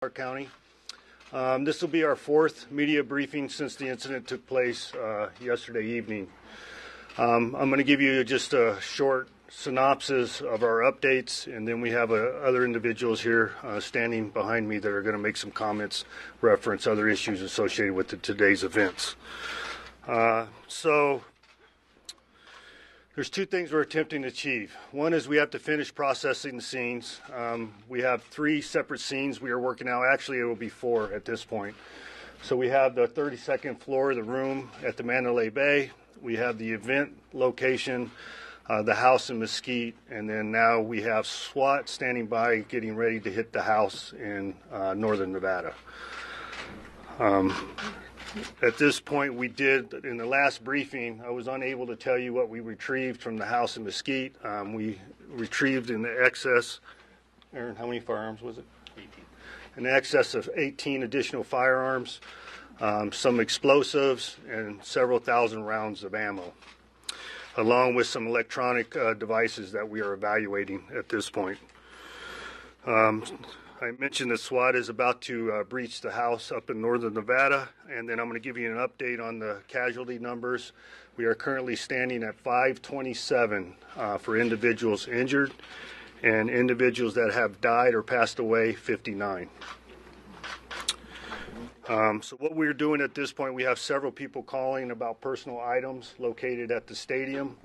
Clark County. This will be our fourth media briefing since the incident took place yesterday evening. I'm going to give you just a short synopsis of our updates, and then we have other individuals here standing behind me that are going to make some comments, reference other issues associated with today's events. So there's two things we're attempting to achieve. One is we have to finish processing the scenes. We have 3 separate scenes we are working out. Actually, it will be 4 at this point. So we have the 32nd floor of the room at the Mandalay Bay. We have the event location, the house in Mesquite, and then now we have SWAT standing by getting ready to hit the house in northern Nevada. At this point, we did, in the last briefing, I was unable to tell you what we retrieved from the house in Mesquite. We retrieved in the excess, Aaron, how many firearms was it? 18. In excess of 18 additional firearms, some explosives, and several thousand rounds of ammo, along with some electronic devices that we are evaluating at this point. I mentioned that SWAT is about to breach the house up in northern Nevada, and then I'm going to give you an update on the casualty numbers. We are currently standing at 527 for individuals injured, and individuals that have died or passed away, 59. So what we're doing at this point, we have several people calling about personal items located at the stadium.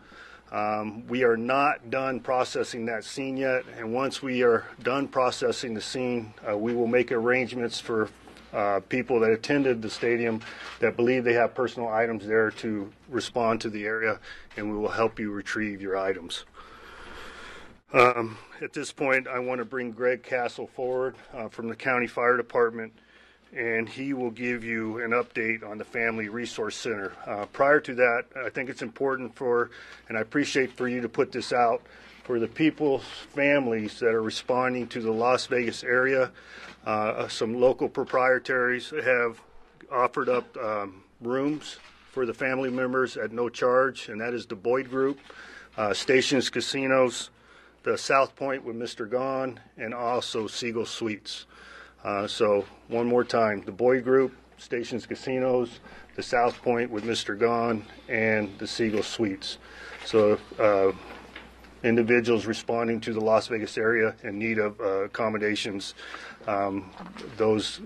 We are not done processing that scene yet, and once we are done processing the scene, we will make arrangements for people that attended the stadium that believe they have personal items there to respond to the area, and we will help you retrieve your items. At this point, I want to bring Greg Castle forward from the County Fire Department, and he will give you an update on the Family Resource Center. Prior to that, I think it's important and I appreciate for you to put this out, for the people's families that are responding to the Las Vegas area. Some local proprietaries have offered up rooms for the family members at no charge, and that is the Boyd Group, Stations Casinos, the South Point with Mr. Gone, and also Siegel Suites. So one more time, the Boyd Group, Stations Casinos, the South Point with Mr. Gone, and the Siegel Suites. So individuals responding to the Las Vegas area in need of accommodations, those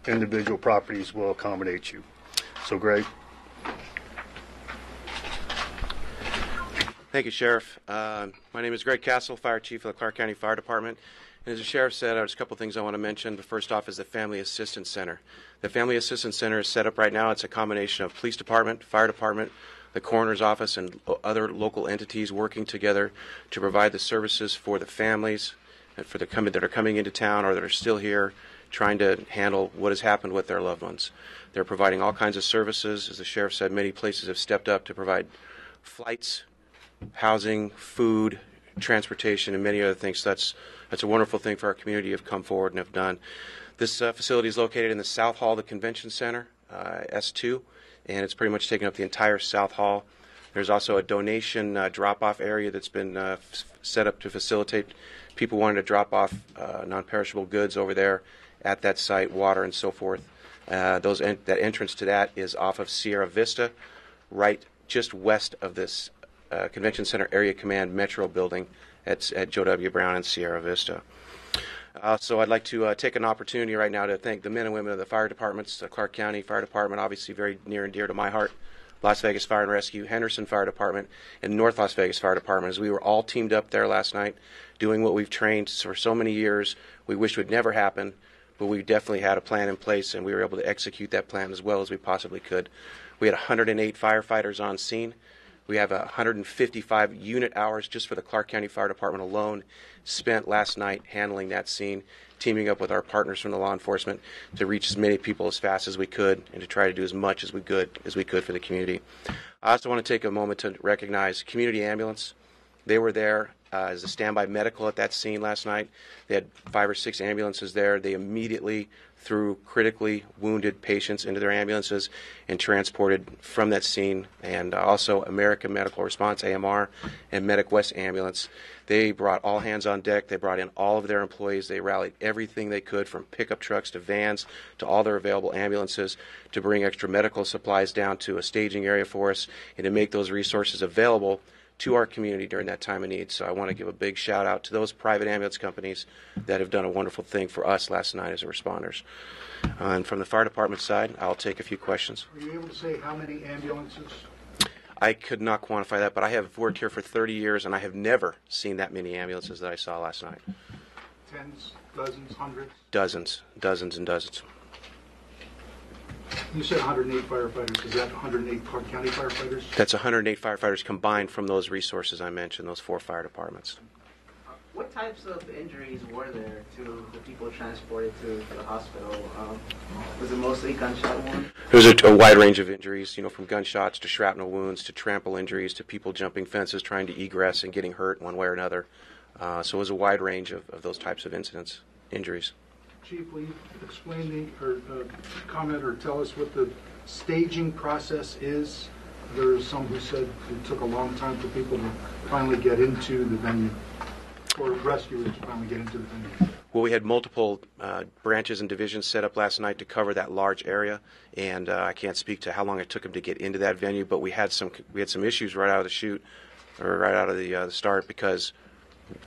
individual properties will accommodate you. So Greg. Thank you, Sheriff. My name is Greg Castle, Fire Chief of the Clark County Fire Department. And as the Sheriff said, there's a couple things I want to mention. The first off is the Family Assistance Center. The Family Assistance Center is set up right now. It's a combination of police department, fire department, the coroner's office, and other local entities working together to provide the services for the families that are coming into town or that are still here trying to handle what has happened with their loved ones. They're providing all kinds of services. As the Sheriff said, many places have stepped up to provide flights, housing, food, transportation, and many other things. So that's a wonderful thing for our community to have come forward and have done. This facility is located in the South Hall of the Convention Center, S2, and it's pretty much taken up the entire South Hall. There's also a donation drop-off area that's been set up to facilitate people wanting to drop off non-perishable goods over there at that site, water and so forth. That entrance to that is off of Sierra Vista, right just west of this Convention Center Area Command Metro building at Joe W. Brown and Sierra Vista. So I'd like to take an opportunity right now to thank the men and women of the fire departments, the Clark County Fire Department, obviously very near and dear to my heart, Las Vegas Fire and Rescue, Henderson Fire Department, and North Las Vegas Fire Department, as we were all teamed up there last night doing what we've trained for so many years. We wish would never happen, but we definitely had a plan in place, and we were able to execute that plan as well as we possibly could. We had 108 firefighters on scene. We have 155 unit hours just for the Clark County Fire Department alone spent last night handling that scene, teaming up with our partners from the law enforcement to reach as many people as fast as we could and to try to do as much as we could for the community. I also want to take a moment to recognize Community Ambulance. They were there as a standby medical at that scene last night. They had 5 or 6 ambulances there. They immediately threw critically wounded patients into their ambulances and transported from that scene. And also American Medical Response, AMR, and Medic West Ambulance. They brought all hands on deck. They brought in all of their employees. They rallied everything they could, from pickup trucks to vans to all their available ambulances, to bring extra medical supplies down to a staging area for us and to make those resources available to our community during that time of need. So I want to give a big shout out to those private ambulance companies that have done a wonderful thing for us last night as responders. And from the fire department side, I'll take a few questions. Were you able to say how many ambulances? I could not quantify that, but I have worked here for 30 years, and I have never seen that many ambulances that I saw last night. Tens, dozens, hundreds? Dozens and dozens. You said 108 firefighters. Is that 108 Clark County firefighters? That's 108 firefighters combined from those resources I mentioned, those 4 fire departments. What types of injuries were there to the people transported to the hospital? Was it mostly gunshot wounds? There was a wide range of injuries, from gunshots to shrapnel wounds to trample injuries to people jumping fences trying to egress and getting hurt one way or another. So it was a wide range of those types of injuries. Chief, will you explain or comment or tell us what the staging process is? There are some who said it took a long time for people to finally get into the venue, or rescuers to finally get into the venue. Well, we had multiple branches and divisions set up last night to cover that large area, and I can't speak to how long it took them to get into that venue, but we had some issues right out of the chute, or right out of the start, because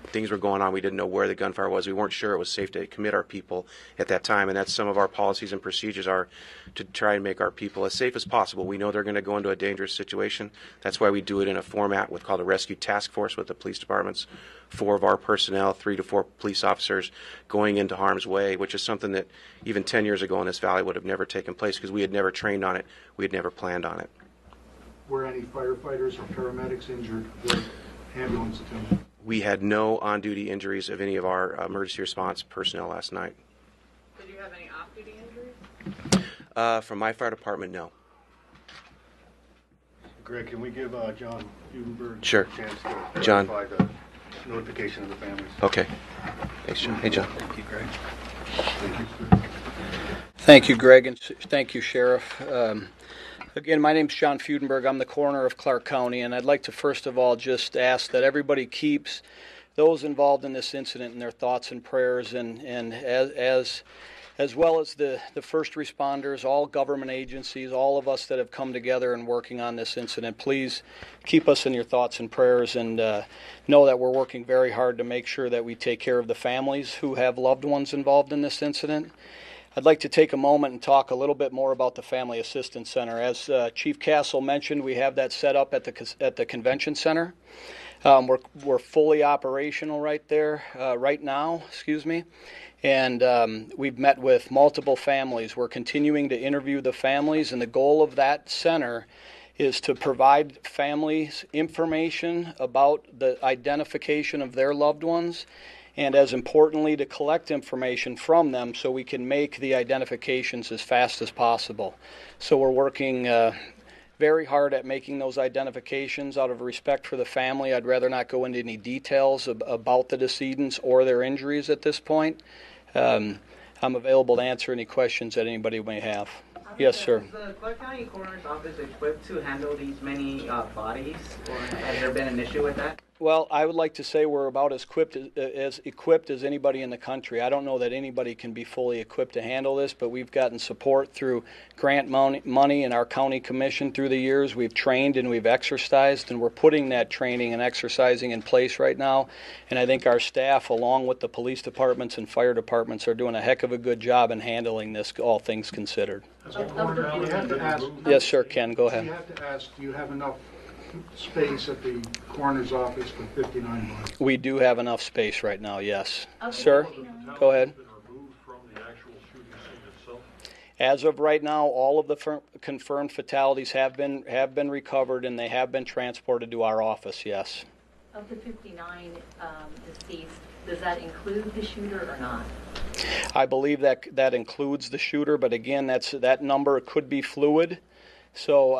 things were going on. We didn't know where the gunfire was. We weren't sure it was safe to commit our people at that time, and that's some of our policies and procedures are to try and make our people as safe as possible. We know they're going to go into a dangerous situation. That's why we do it in a format called a rescue task force with the police departments. 4 of our personnel, 3 to 4 police officers going into harm's way, which is something that even 10 years ago in this valley would have never taken place because we had never trained on it. We had never planned on it. Were any firefighters or paramedics injured with ambulance attendants? We had no on-duty injuries of any of our emergency response personnel last night. Did you have any off-duty injuries? From my fire department, no. Greg, can we give John Budenberg Sure. a chance to John. clarify the notification of the families? Okay. Thanks, John. Hey, John. Thank you, Greg. Thank you. Thank you, Greg, and thank you, Sheriff. Again, my name's John Fudenberg. I'm the coroner of Clark County, and I'd like to first of all just ask that everybody keeps those involved in this incident in their thoughts and prayers, and as well as the first responders, all government agencies, all of us that have come together and working on this incident. Please keep us in your thoughts and prayers, and know that we're working very hard to make sure that we take care of the families who have loved ones involved in this incident. I'd like to take a moment and talk a little bit more about the Family Assistance Center. As Chief Castle mentioned, we have that set up at the convention center. We're fully operational right there right now. And we've met with multiple families. We're continuing to interview the families, and the goal of that center is to provide families information about the identification of their loved ones, and as importantly, to collect information from them so we can make the identifications as fast as possible. So we're working very hard at making those identifications. Out of respect for the family, I'd rather not go into any details about the decedents or their injuries at this point. I'm available to answer any questions that anybody may have. Yes, sir. Is the Clark County Coroner's Office equipped to handle these many bodies, or has there been an issue with that? Well, I would like to say we're about as equipped as anybody in the country. I don't know that anybody can be fully equipped to handle this, but we've gotten support through grant money in our county commission through the years. We've trained and we've exercised, and we're putting that training and exercising in place right now. And I think our staff, along with the police departments and fire departments, are doing a heck of a good job in handling this, all things considered. As a coroner, we have to ask. Yes, sir, Ken, go ahead. We have to ask, do you have enough space at the coroner's office for 59 bodies? We do have enough space right now, yes. Sir, go ahead. As of right now, all of the confirmed fatalities have been recovered, and they have been transported to our office, yes. Of the 59 deceased, does that include the shooter or not? I believe that includes the shooter, but again, that number could be fluid. So,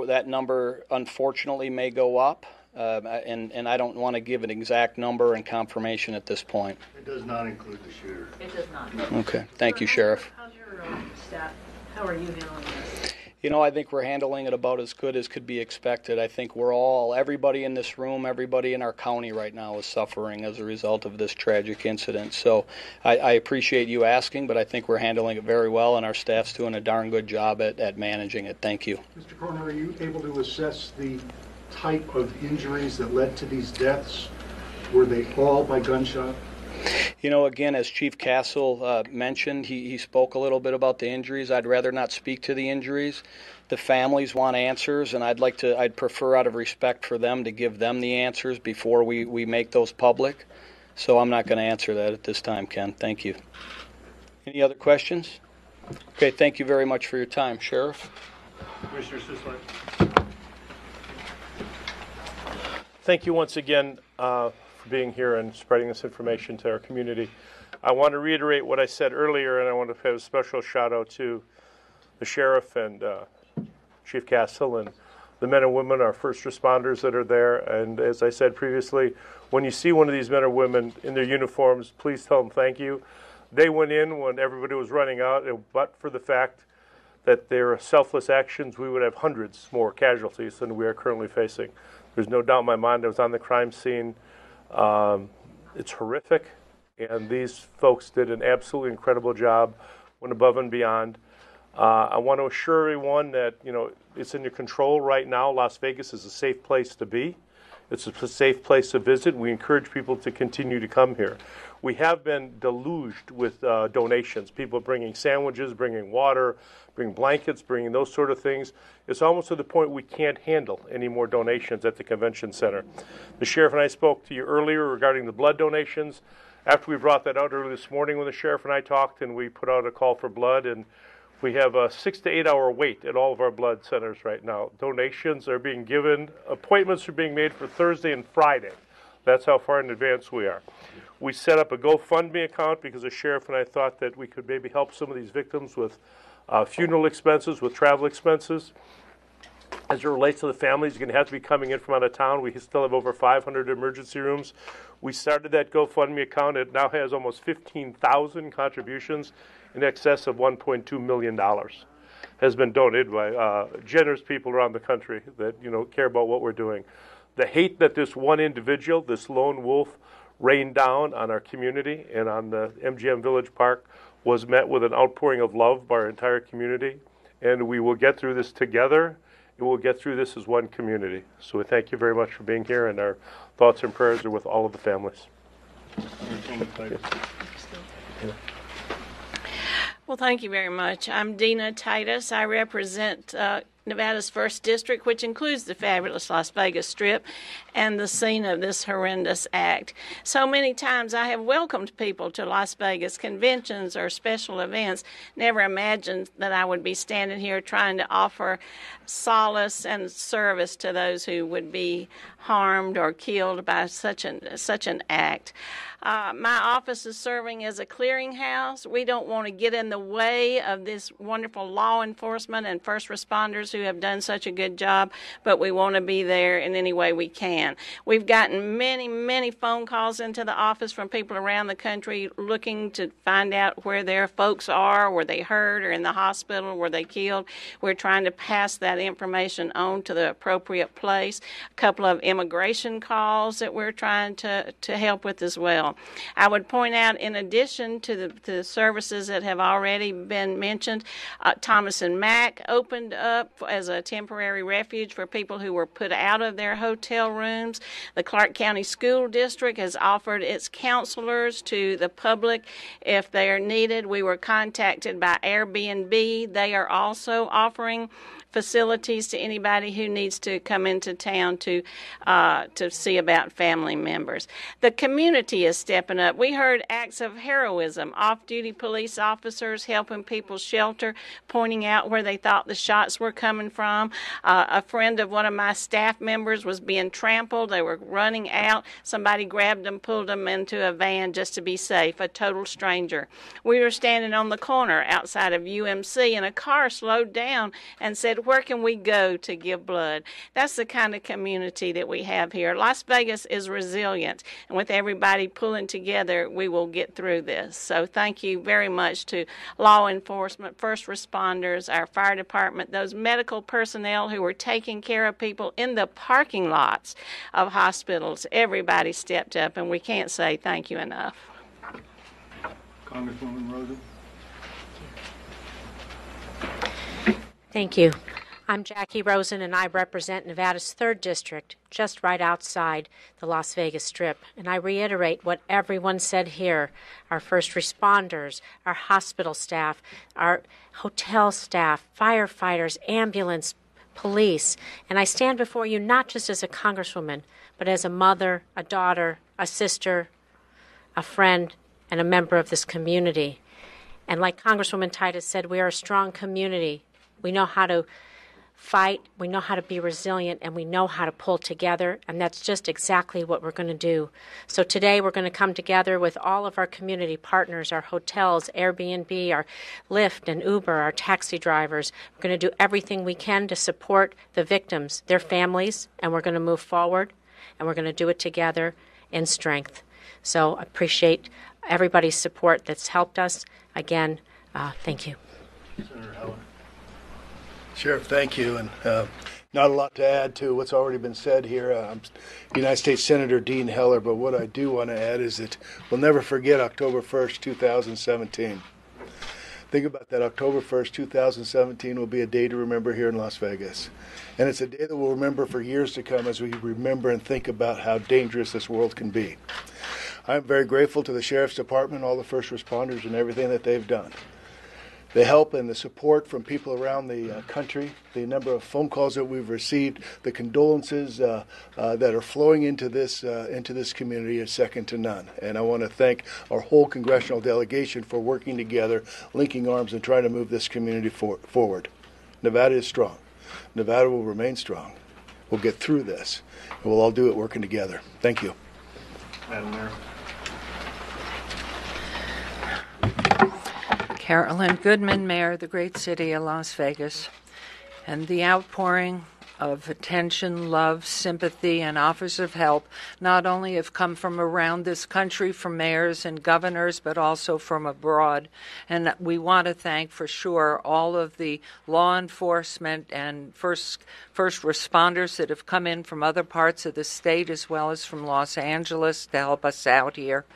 that number unfortunately may go up. and I don't want to give an exact number and confirmation at this point. It does not include the shooter. It does not. Okay, thank you, Sheriff. How's your staff? How are you handling this? You know, I think we're handling it about as good as could be expected. I think everybody in this room, everybody in our county right now is suffering as a result of this tragic incident. So I appreciate you asking, but I think we're handling it very well, and our staff's doing a darn good job at managing it. Thank you. Mr. Coroner, are you able to assess the type of injuries that led to these deaths? Were they all by gunshot? You know, again, as Chief Castle mentioned, he spoke a little bit about the injuries. I'd rather not speak to the injuries. The families want answers, and I'd prefer out of respect for them to give them the answers before we make those public. So I'm not going to answer that at this time, Ken. Thank you. Any other questions? Okay, thank you very much for your time. Sheriff? Commissioner Sislak. Thank you once again for being here and spreading this information to our community. I want to reiterate what I said earlier, and I want to have a special shout out to the Sheriff and Chief Castle and the men and women, our first responders that are there. And as I said previously, when you see one of these men or women in their uniforms, please tell them thank you. They went in when everybody was running out, but for the fact that their selfless actions, we would have hundreds more casualties than we are currently facing. There's no doubt in my mind. I was on the crime scene. It's horrific, and these folks did an absolutely incredible job, went above and beyond. I want to assure everyone that, it's in your control right now. Las Vegas is a safe place to be. It's a safe place to visit. We encourage people to continue to come here. We have been deluged with donations, people bringing sandwiches, bringing water, bringing blankets, bringing those sort of things. It's almost to the point we can't handle any more donations at the convention center. The Sheriff and I spoke to you earlier regarding the blood donations. After we brought that out early this morning when the Sheriff and I talked, and we put out a call for blood, and we have a 6 to 8 hour wait at all of our blood centers right now. Donations are being given. Appointments are being made for Thursday and Friday. That's how far in advance we are. We set up a GoFundMe account because the Sheriff and I thought that we could maybe help some of these victims with funeral expenses, with travel expenses. As it relates to the families, you're going to have to be coming in from out of town. We still have over 500 emergency rooms. We started that GoFundMe account. It now has almost 15,000 contributions, in excess of $1.2 million has been donated by generous people around the country that care about what we're doing. The hate that this one individual, this lone wolf, rained down on our community and on the MGM Village Park was met with an outpouring of love by our entire community, and we will get through this together. And we'll get through this as one community. So we thank you very much for being here, and our thoughts and prayers are with all of the families. Well, thank you very much. I'm Dina Titus. I represent Nevada's 1st District, which includes the fabulous Las Vegas Strip and the scene of this horrendous act. So many times I have welcomed people to Las Vegas conventions or special events, never imagined that I would be standing here trying to offer solace and service to those who would be harmed or killed by such an act. My office is serving as a clearinghouse. We don't want to get in the way of this wonderful law enforcement and first responders who have done such a good job, but we want to be there in any way we can. We've gotten many, many phone calls into the office from people around the country looking to find out where their folks are, were they hurt or in the hospital, were they killed. We're trying to pass that information on to the appropriate place. A couple of immigration calls that we're trying to help with as well. I would point out, in addition to the services that have already been mentioned, Thomas and Mack opened up as a temporary refuge for people who were put out of their hotel rooms. The Clark County School District has offered its counselors to the public if they are needed. We were contacted by Airbnb. They are also offering facilities to anybody who needs to come into town to see about family members. The community is stepping up. We heard acts of heroism, off-duty police officers helping people shelter, pointing out where they thought the shots were coming coming from. A friend of one of my staff members was being trampled. They were running out. Somebody grabbed them, pulled them into a van just to be safe, a total stranger. We were standing on the corner outside of UMC, and a car slowed down and said, "Where can we go to give blood?" That's the kind of community that we have here. Las Vegas is resilient, and with everybody pulling together, we will get through this. So thank you very much to law enforcement, first responders, our fire department, those medical personnel who were taking care of people in the parking lots of hospitals. Everybody stepped up, and we can't say thank you enough. Congresswoman Rosen. Thank you. I'm Jackie Rosen, and I represent Nevada's 3rd District, just right outside the Las Vegas Strip. And I reiterate what everyone said here, our first responders, our hospital staff, our hotel staff, firefighters, ambulance, police. And I stand before you not just as a congresswoman, but as a mother, a daughter, a sister, a friend, and a member of this community. And like Congresswoman Titus said, we are a strong community. We know how to fight, we know how to be resilient, and we know how to pull together, and that's just exactly what we're going to do. So today we're going to come together with all of our community partners, our hotels, Airbnb, our Lyft and Uber, our taxi drivers. We're going to do everything we can to support the victims, their families, and we're going to move forward, and we're going to do it together in strength. So I appreciate everybody's support that's helped us. Again, thank you. Senator Heller. Sheriff, thank you. And not a lot to add to what's already been said here. I'm United States Senator Dean Heller, but what I do want to add is that we'll never forget October 1st, 2017. Think about that. October 1st, 2017 will be a day to remember here in Las Vegas. And it's a day that we'll remember for years to come as we remember and think about how dangerous this world can be. I'm very grateful to the Sheriff's Department, all the first responders, and everything that they've done. The help and the support from people around the country, the number of phone calls that we've received, the condolences that are flowing into this community is second to none. And I want to thank our whole congressional delegation for working together, linking arms, and trying to move this community forward. Nevada is strong. Nevada will remain strong. We'll get through this, and we'll all do it working together. Thank you. Madam Mayor. Carolyn Goodman, Mayor of the great city of Las Vegas, and the outpouring of attention, love, sympathy, and offers of help not only have come from around this country, from mayors and governors, but also from abroad. And we want to thank for sure all of the law enforcement and first responders that have come in from other parts of the state as well as from Los Angeles to help us out here.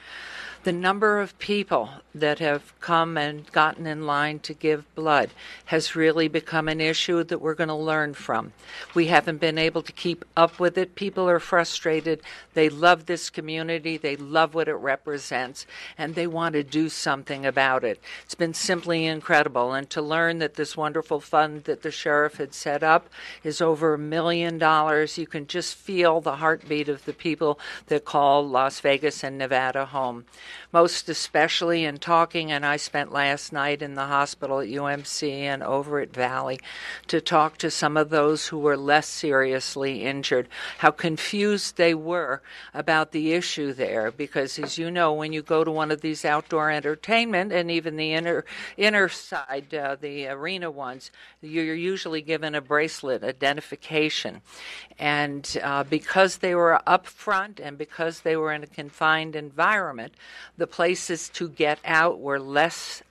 The number of people that have come and gotten in line to give blood has really become an issue that we're going to learn from. We haven't been able to keep up with it. People are frustrated. They love this community. They love what it represents, and they want to do something about it. It's been simply incredible. And to learn that this wonderful fund that the sheriff had set up is over $1 million, you can just feel the heartbeat of the people that call Las Vegas and Nevada home. Most especially in talking, and I spent last night in the hospital at UMC and over at Valley to talk to some of those who were less seriously injured, how confused they were about the issue there, because as you know, when you go to one of these outdoor entertainment and even the inner side, the arena ones, you're usually given a bracelet identification. And because they were up front and because they were in a confined environment, the places to get out were less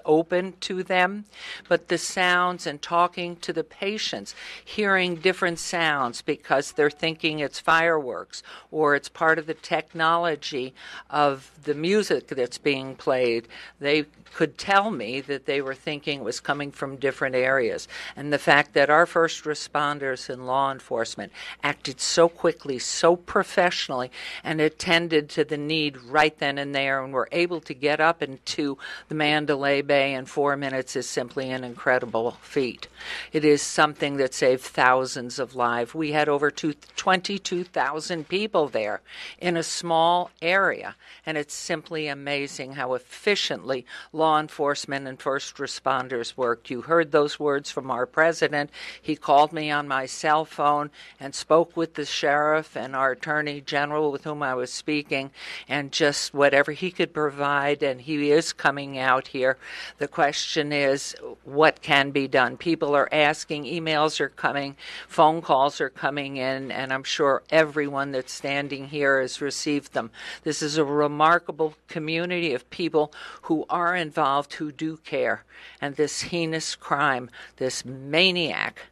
open to them. But the sounds and talking to the patients, hearing different sounds because they're thinking it's fireworks or it's part of the technology of the music that's being played, they could tell me that they were thinking it was coming from different areas. And the fact that our first responders and law enforcement acted so quickly, so professionally, and attended to the need right then and in there and were able to get up into the Mandalay Bay in 4 minutes is simply an incredible feat. It is something that saved thousands of lives. We had over 22,000 people there in a small area, and it's simply amazing how efficiently law enforcement and first responders worked. You heard those words from our president. He called me on my cell phone and spoke with the sheriff and our attorney general with whom I was speaking, and just whatever he could provide, and he is coming out here. The question is, what can be done? People are asking, emails are coming, phone calls are coming in, and I'm sure everyone that's standing here has received them. This is a remarkable community of people who are involved, who do care, and this heinous crime, this maniac,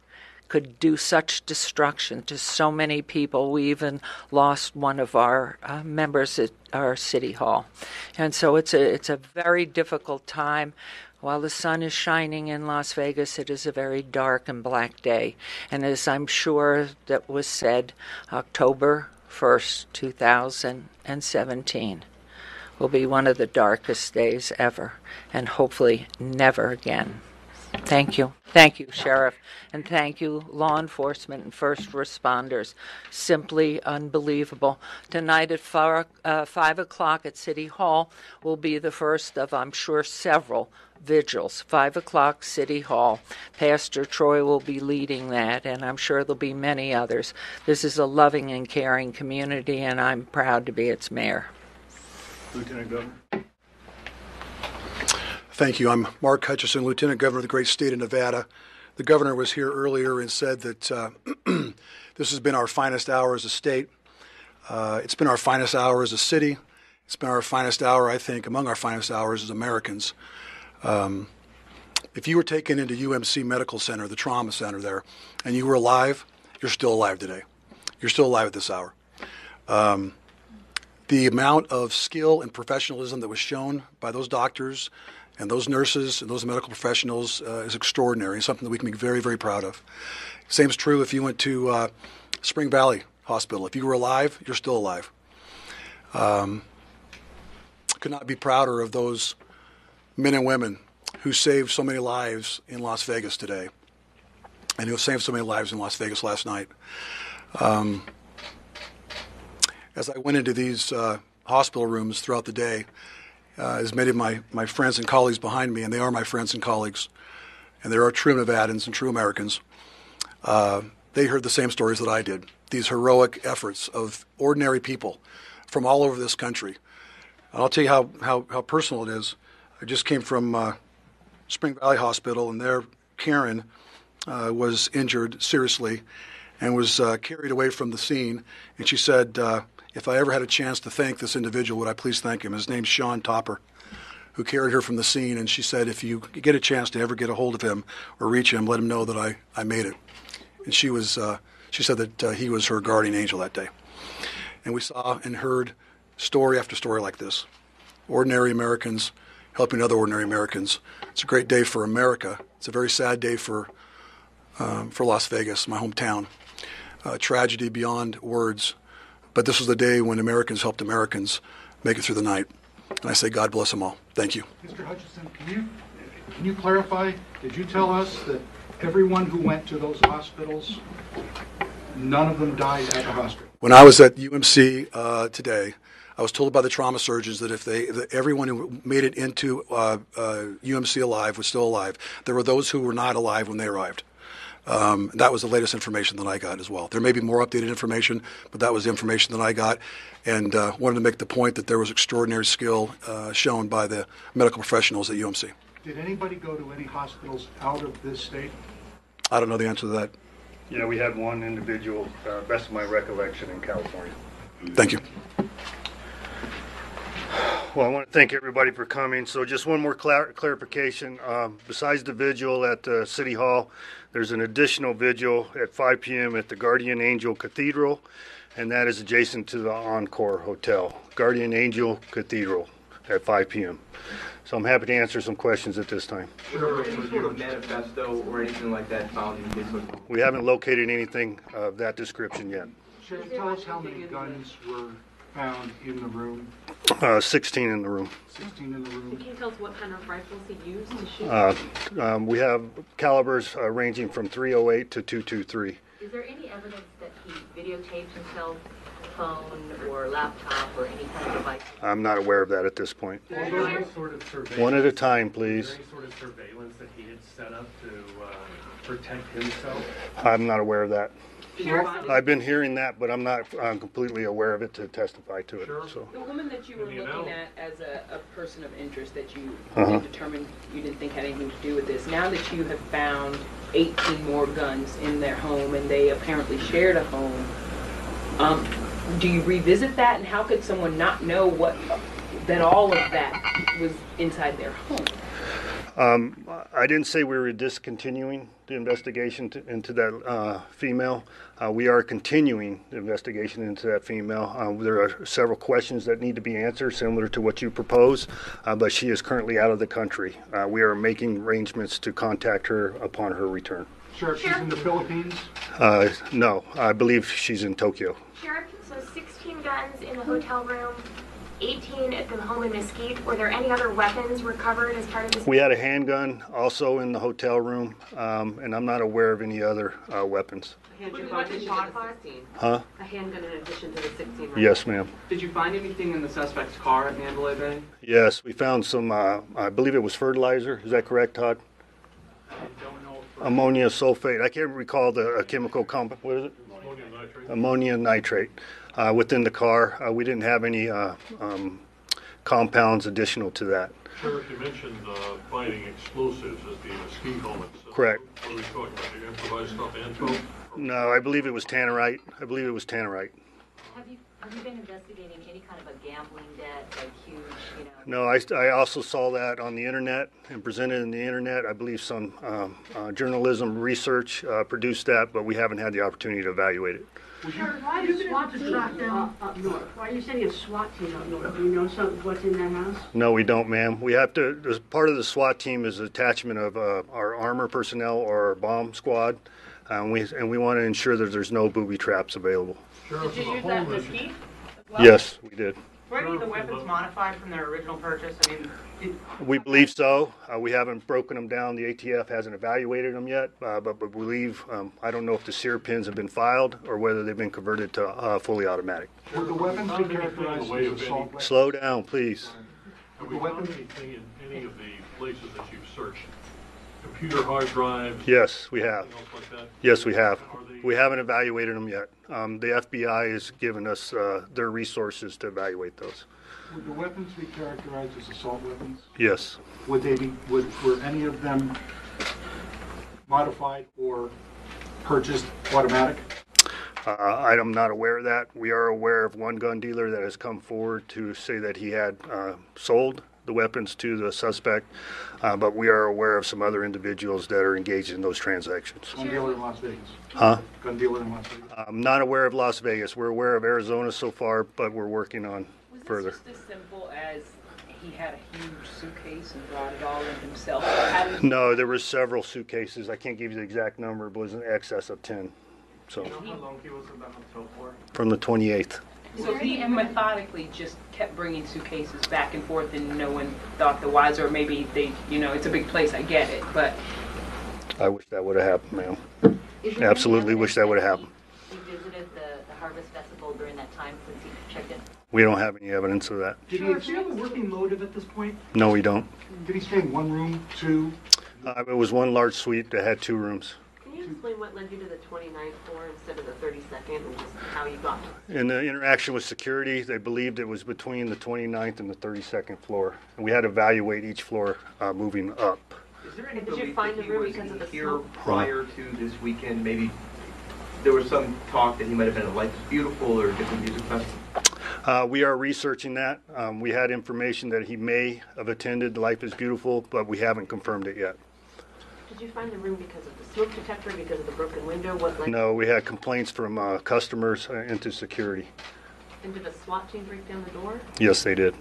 could do such destruction to so many people. We even lost one of our members at our city hall. And so it's a very difficult time. While the sun is shining in Las Vegas, it is a very dark and black day. And as I'm sure that was said, October 1st, 2017 will be one of the darkest days ever, and hopefully never again. Thank you. Thank you, Sheriff, and thank you, law enforcement and first responders. Simply unbelievable. Tonight at 5 o'clock at City Hall will be the first of, I'm sure, several vigils. 5 o'clock, City Hall. Pastor Troy will be leading that, and I'm sure there'll be many others. This is a loving and caring community, and I'm proud to be its mayor. Lieutenant Governor. Thank you. I'm Mark Hutchison, Lieutenant Governor of the great state of Nevada. The governor was here earlier and said that this has been our finest hour as a state. It's been our finest hour as a city. It's been our finest hour, I think, among our finest hours as Americans. If you were taken into UMC Medical Center, the trauma center there, and you were alive, you're still alive today. You're still alive at this hour. The amount of skill and professionalism that was shown by those doctors and those nurses and those medical professionals is extraordinary. It's something that we can be very, very proud of. Same is true if you went to Spring Valley Hospital. If you were alive, you're still alive. Could not be prouder of those men and women who saved so many lives in Las Vegas today, and who saved so many lives in Las Vegas last night. As I went into these hospital rooms throughout the day, as many of my friends and colleagues behind me, and they are my friends and colleagues, and there are true Nevadans and true Americans, they heard the same stories that I did. These heroic efforts of ordinary people from all over this country. And I'll tell you how personal it is. I just came from Spring Valley Hospital, and there Karen was injured seriously and was carried away from the scene. And she said, if I ever had a chance to thank this individual, would I please thank him? His name's Sean Topper, who carried her from the scene. And she said, if you get a chance to ever get a hold of him or reach him, let him know that I made it. And she said that he was her guardian angel that day. And we saw and heard story after story like this. Ordinary Americans helping other ordinary Americans. It's a great day for America. It's a very sad day for Las Vegas, my hometown. Tragedy beyond words. But this was the day when Americans helped Americans make it through the night. And I say God bless them all. Thank you. Mr. Hutchison, can you clarify, did you tell us that everyone who went to those hospitals, none of them died at the hospital? When I was at UMC today, I was told by the trauma surgeons that if everyone who made it into UMC alive was still alive. There were those who were not alive when they arrived. That was the latest information that I got as well. There may be more updated information, but that was the information that I got, and wanted to make the point that there was extraordinary skill shown by the medical professionals at UMC. Did anybody go to any hospitals out of this state? I don't know the answer to that. Yeah, we had one individual, best of my recollection, in California. Thank you. Well, I want to thank everybody for coming. So just one more clarification. Besides the vigil at City Hall, there's an additional vigil at 5 p.m. at the Guardian Angel Cathedral, and that is adjacent to the Encore Hotel. Guardian Angel Cathedral at 5 p.m. So I'm happy to answer some questions at this time. Sure. Any sort of manifesto or anything like that found in this? We haven't located anything of that description yet. Sheriff, tell us how many guns were found in the room? 16 in the room. 16 in the room. Can you tell us what kind of rifles he used to shoot? We have calibers ranging from .308 to .223. Is there any evidence that he videotaped himself, phone or laptop or any kind of device? I'm not aware of that at this point. Is there any sort of surveillance? One at a time, Is please. there any sort of surveillance that he had set up to protect himself? I'm not aware of that. Sure. I've been hearing that, but I'm not completely aware of it to testify to it. So. The woman that you were looking at as a person of interest that you Uh-huh. determined you didn't think had anything to do with this, now that you have found 18 more guns in their home and they apparently shared a home, do you revisit that, and how could someone not know that all of that was inside their home? I didn't say we were discontinuing the investigation into that female. We are continuing the investigation into that female. There are several questions that need to be answered, similar to what you propose, but she is currently out of the country. We are making arrangements to contact her upon her return. Sheriff, she's in the Philippines? No, I believe she's in Tokyo. Sheriff, so 16 guns in the hotel room, 18 at the home in Mesquite. Were there any other weapons recovered as part of this? We had a handgun also in the hotel room, and I'm not aware of any other weapons. A handgun in addition to the 16? Huh? A handgun in addition to the 16, right? Yes, ma'am. Did you find anything in the suspect's car at Mandalay Bay? Yes, we found some, I believe it was fertilizer. Is that correct, Todd? I don't know. Ammonia sulfate. I can't recall the chemical compound. What is it? Ammonium nitrate. Ammonium nitrate. Within the car. We didn't have any compounds additional to that. Sheriff, you mentioned finding explosives at the Mesquite home itself. Correct. What are we talking about? The improvised stuff, Anto? No, I believe it was tannerite. Have you been investigating any kind of a gambling debt, like huge, No, I also saw that on the internet and presented in the internet. I believe some journalism research produced that, but we haven't had the opportunity to evaluate it. Sheriff, why is SWAT team up north? Why are you sending a SWAT team up north? Do you know what's in that house? No, we don't, ma'am. We have to, as part of the SWAT team is attachment of our armor personnel or our bomb squad, and we want to ensure that there's no booby traps available. Did you use that Mesquite as well? Yes, we did. Were any of the weapons modified from their original purchase? I mean, We believe so. We haven't broken them down. The ATF hasn't evaluated them yet, but we believe, I don't know if the sear pins have been filed or whether they've been converted to fully automatic. Would the weapons be characterized as assault weapons? Slow down, please. Have we found anything in any of the places that you've searched? Computer hard drives? Yes, we have. Anything else like that? Yes, we have. We haven't evaluated them yet. The FBI has given us their resources to evaluate those. Would the weapons be characterized as assault weapons? Yes. Would they be? Were any of them modified or purchased automatic? I'm not aware of that. We are aware of one gun dealer that has come forward to say that he had sold the weapons to the suspect, but we are aware of some other individuals that are engaged in those transactions. Gun dealer in Las Vegas? Huh? Gun dealer in Las Vegas? I'm not aware of Las Vegas. We're aware of Arizona so far, but we're working on further. was this just as simple as he had a huge suitcase and brought it all in himself? No, there were several suitcases. I can't give you the exact number, but it was in excess of 10. So, how long he was in the hotel for? from the 28th. So he methodically just kept bringing suitcases back and forth, and no one thought the wiser. Maybe they, it's a big place. I get it, but I wish that would have happened, ma'am. Absolutely wish that would have happened. he visited the Harvest Festival during that time since he checked in? We don't have any evidence of that. Did he have a working motive at this point? No, we don't. Did he stay in one room, two? It was one large suite that had 2 rooms. Can you explain what led you to the 29th floor instead of the 32nd, and just how you got to In the interaction with security, they believed it was between the 29th and the 32nd floor. And we had to evaluate each floor moving up. Is there any Did you belief find that the he room was because of the here smoke? prior to this weekend? Maybe there was some talk that he might have been at Life is Beautiful or a different music festival? We are researching that. We had information that he may have attended Life is Beautiful, but we haven't confirmed it yet. Did you find the room because of the smoke detector, because of the broken window? What led No, we had complaints from customers into security. And did the SWAT team break down the door? Yes, they did.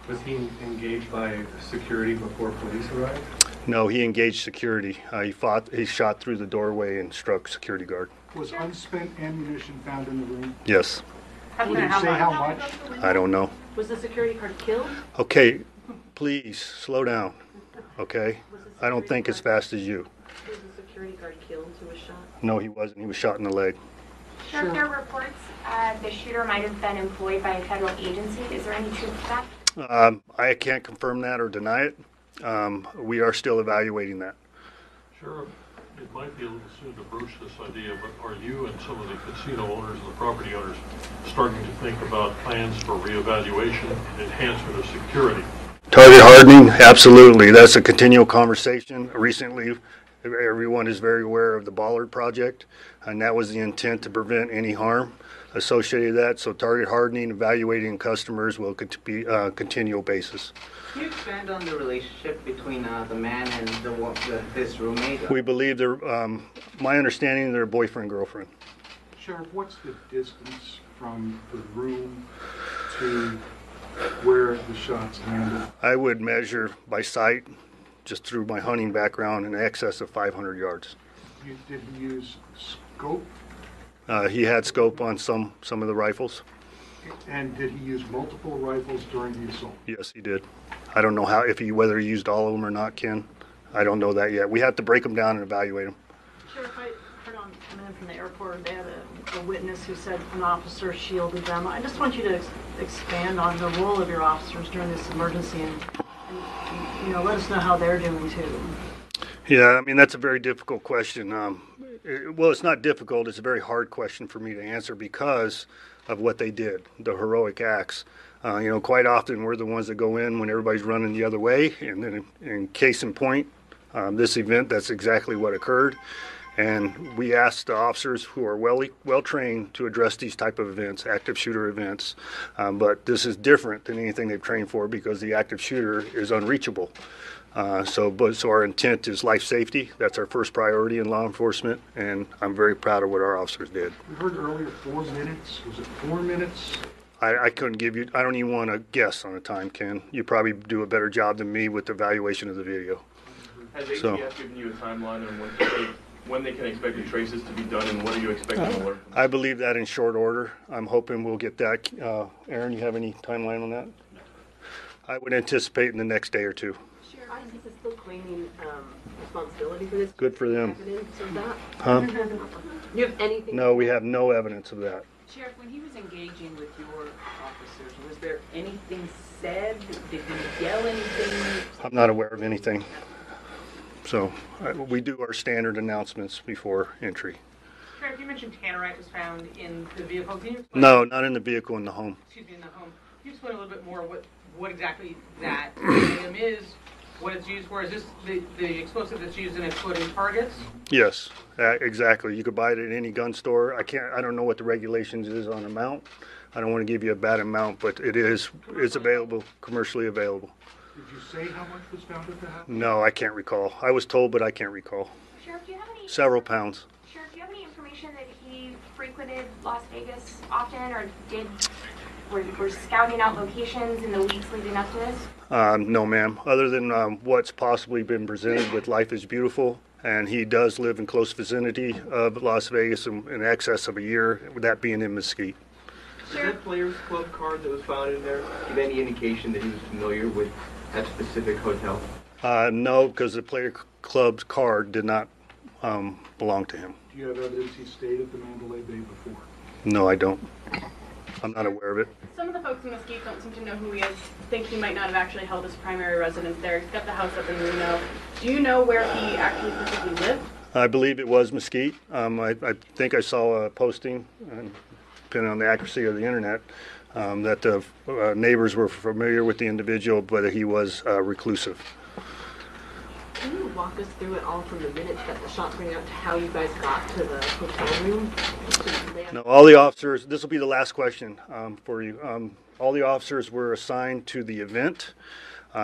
Was he engaged by security before police arrived? No, he engaged security. He shot through the doorway and struck security guard. Was unspent ammunition found in the room? Yes. How Did you say how much? I don't know. Was the security guard killed? Okay, please slow down. Okay, I don't think as fast as you. Was the security guard killed who was shot? No, he wasn't. He was shot in the leg. Sheriff, there are reports the shooter might have been employed by a federal agency. Is there any truth to that? I can't confirm that or deny it. We are still evaluating that. Sheriff, it might be a little soon to broach this idea, but are you and some of the casino owners and the property owners starting to think about plans for reevaluation and enhancement of security? Target hardening, absolutely. That's a continual conversation. Recently, everyone is very aware of the Bollard project, and that was the intent to prevent any harm associated with that. So target hardening, evaluating customers will be a continual basis. Can you expand on the relationship between the man and his roommate? We believe they're, my understanding, they're boyfriend-girlfriend. Sheriff, what's the distance from the room to where the shots landed? I would measure by sight, just through my hunting background, in excess of 500 yards. Did he use scope? He had scope on some of the rifles. And did he use multiple rifles during the assault? Yes, he did. I don't know whether he used all of them or not, Ken. I don't know that yet. We have to break them down and evaluate them. Sheriff, I heard on coming in from the airport, they had a witness who said an officer shielded them. I just want you to expand on the role of your officers during this emergency and let us know how they're doing too. Yeah, I mean, that's a very difficult question. Well, it's not difficult. It's a very hard question for me to answer because of what they did, the heroic acts. Quite often we're the ones that go in when everybody's running the other way. And then in case in point, this event, that's exactly what occurred. And we asked the officers who are well trained to address these type of events, active shooter events. But this is different than anything they've trained for because the active shooter is unreachable. So our intent is life safety. That's our first priority in law enforcement, and I'm very proud of what our officers did. We heard earlier 4 minutes. Was it 4 minutes? I couldn't give you, I don't even want to guess on a time, Ken. You probably do a better job than me with the evaluation of the video. Has ATF given you a timeline on when they can expect the traces to be done, and what are you expecting to learn? I believe that in short order. I'm hoping we'll get that. Aaron, you have any timeline on that? I would anticipate in the next day or two. ISIS is still claiming responsibility for this. Good for them. Evidence of that? Huh? You have anything? No, we have no evidence of that. Sheriff, when he was engaging with your officers, was there anything said? Did he yell anything? I'm not aware of anything. So we do our standard announcements before entry. Sheriff, you mentioned tannerite was found in the vehicle. Can you explain? No, not in the vehicle, in the home. Excuse me, in the home. Can you explain a little bit more what exactly that item is? What it's used for? Is this the explosive that's used in exploding targets? Yes, exactly. You could buy it at any gun store. I don't know what the regulations is on amount. I don't want to give you a bad amount, but it's available, commercially available. Did you say how much was found at the house? No, I can't recall. I was told, but I can't recall. Sheriff, do you have any? Several pounds. Sheriff, do you have any information that he frequented Las Vegas often, or were scouting out locations in the weeks leading up to this? No, ma'am. Other than what's possibly been presented with Life is Beautiful, and he does live in close vicinity of Las Vegas in excess of a year, with that being in Mesquite. Does that Players Club card that was found in there give any indication that he was familiar with that specific hotel? No, because the Player Club's card did not belong to him. Do you have evidence he stayed at the Mandalay Bay before? No, I don't. I'm not aware of it. Some of the folks in Mesquite don't seem to know who he is, think he might not have actually held his primary residence there. He's got the house up in Reno. Do you know where he actually physically lived? I believe it was Mesquite. I think I saw a posting, depending on the accuracy of the internet, that the neighbors were familiar with the individual, but he was reclusive. Can you walk us through it all from the minute that the shots rang out to how you guys got to the hotel room? No, all the officers, this will be the last question for you. All the officers were assigned to the event.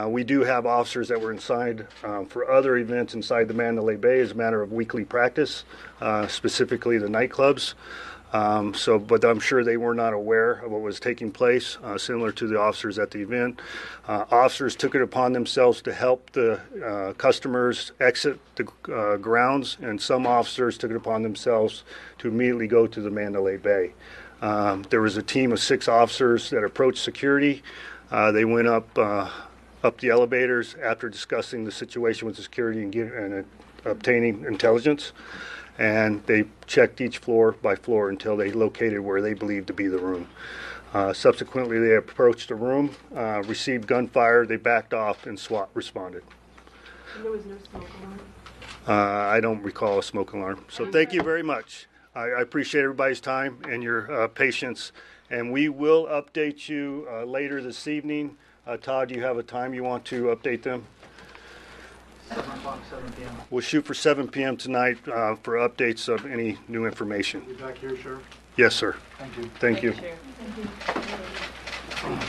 We do have officers that were assigned for other events inside the Mandalay Bay as a matter of weekly practice, specifically the nightclubs. But I'm sure they were not aware of what was taking place, similar to the officers at the event. Officers took it upon themselves to help the customers exit the grounds, and some officers took it upon themselves to immediately go to the Mandalay Bay. There was a team of 6 officers that approached security. They went up the elevators after discussing the situation with the security and obtaining intelligence. And they checked each floor by floor until they located where they believed to be the room. Subsequently, they approached the room, received gunfire, they backed off, and SWAT responded. And there was no smoke alarm? I don't recall a smoke alarm. So thank you very much. I appreciate everybody's time and your patience. And we will update you later this evening. Todd, do you have a time you want to update them? 7 o'clock, 7 p.m. We'll shoot for 7 p.m. tonight for updates of any new information. You back here, Sheriff? Yes, sir. Thank you. Thank you. Thank you.